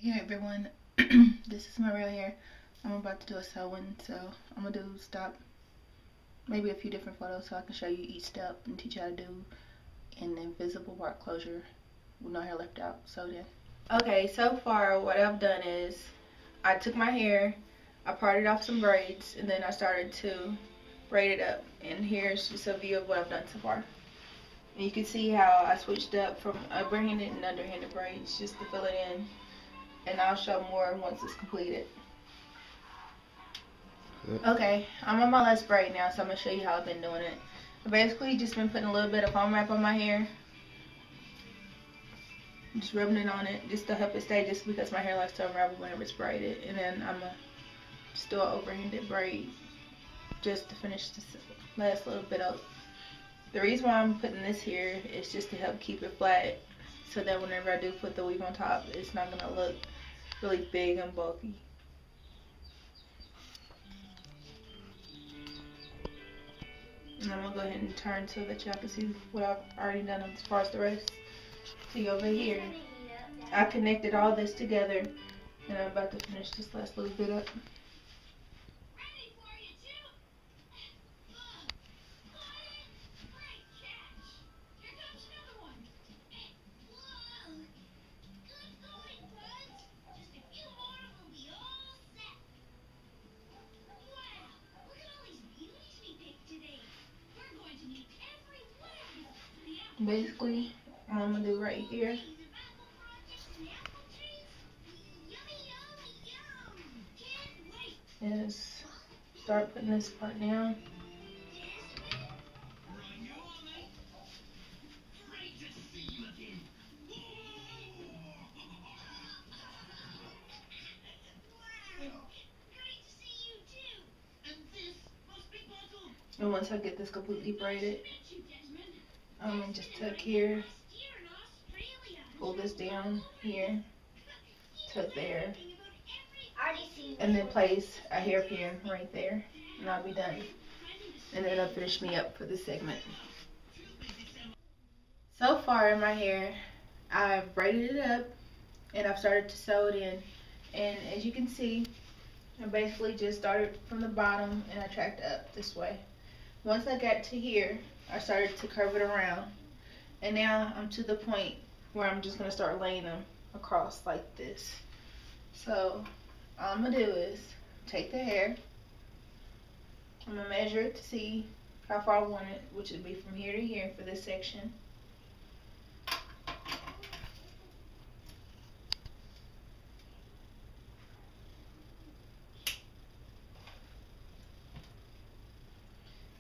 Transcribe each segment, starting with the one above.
Hey everyone, this is my real hair. I'm about to do a sew-in, so I'm gonna do maybe a few different photos so I can show you each step and teach you how to do an invisible part closure with no hair left out. So then, okay, so far what I've done is I took my hair, I parted off some braids, and then I started to braid it up. And here's just a view of what I've done so far. And you can see how I switched up from overhanded and underhanded braids just to fill it in. And I'll show more once it's completed. Okay, I'm on my last braid now, so I'm going to show you how I've been doing it. I basically just been putting a little bit of foam wrap on my hair. Just rubbing it on it just to help it stay, just because my hair likes to unravel whenever it's braided. And then I'm going to just do an overhanded braid just to finish this last little bit up. The reason why I'm putting this here is just to help keep it flat, so that whenever I do put the weave on top, it's not going to look really big and bulky. And I'm going to go ahead and turn so that y'all can see what I've already done as far as the rest. See over here, I connected all this together, and I'm about to finish this last little bit up. Basically, what I'm gonna do right here is start putting this part down. And once I get this completely braided, I'm gonna just tuck here, pull this down here, tuck there, and then place a hairpin right there, and I'll be done. And then it'll finish me up for this segment. So far in my hair, I've braided it up and I've started to sew it in. And as you can see, I basically just started from the bottom and I tracked up this way. Once I got to here, I started to curve it around. And now I'm to the point where I'm just going to start laying them across like this. So all I'm going to do is take the hair. I'm going to measure it to see how far I want it, which would be from here to here for this section.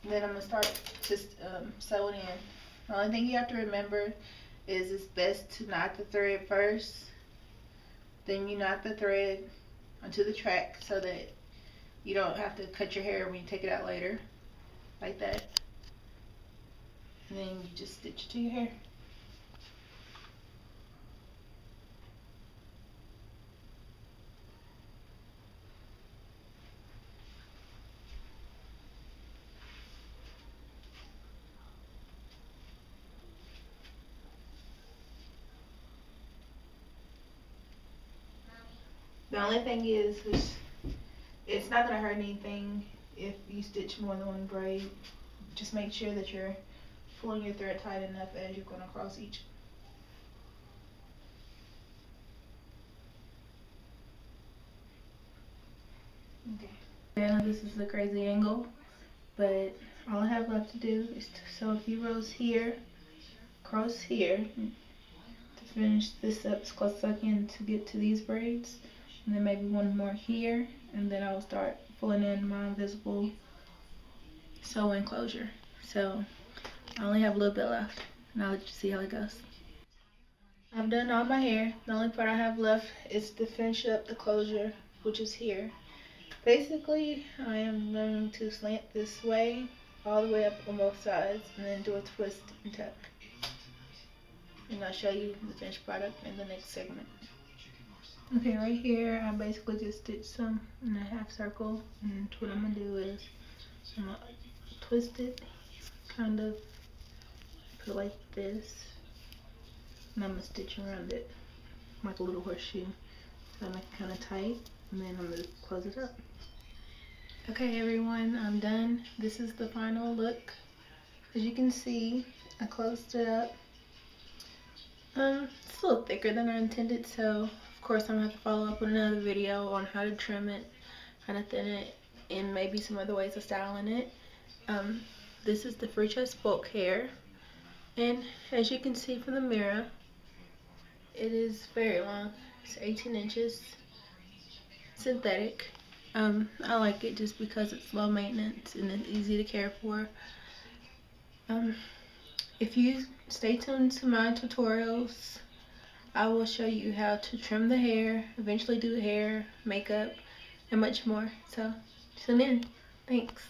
And then I'm going to start just sewing in. The only thing you have to remember is it's best to knot the thread first. Then you knot the thread onto the track so that you don't have to cut your hair when you take it out later. Like that. And then you just stitch it to your hair. The only thing is it's not going to hurt anything if you stitch more than one braid. Just make sure that you're pulling your thread tight enough as you're going across each. Okay. Now this is a crazy angle, but all I have left to do is to sew a few rows here, across here, to finish this up as close as I can to get to these braids. And then maybe one more here, and then I'll start pulling in my invisible sew-in closure. So I only have a little bit left, and I'll let you see how it goes. I've done all my hair. The only part I have left is to finish up the closure, which is here. Basically, I am going to slant this way, all the way up on both sides, and then do a twist and tuck. And I'll show you the finished product in the next segment. Okay, right here, I basically just stitched some in a half circle, and what I'm going to do is I'm going to twist it, kind of put it like this, and I'm going to stitch around it like a little horseshoe. So I make it kind of tight, and then I'm going to close it up. Okay everyone, I'm done. This is the final look. As you can see, I closed it up. It's a little thicker than I intended, so of course I'm going to have to follow up with another video on how to trim it, how to thin it, and maybe some other ways of styling it. This is the free choice bulk hair, and as you can see from the mirror, it is very long. It's 18 inches, synthetic. I like it just because it's low maintenance and it's easy to care for. If you stay tuned to my tutorials, I will show you how to trim the hair, eventually do hair, makeup, and much more. So tune in. Thanks.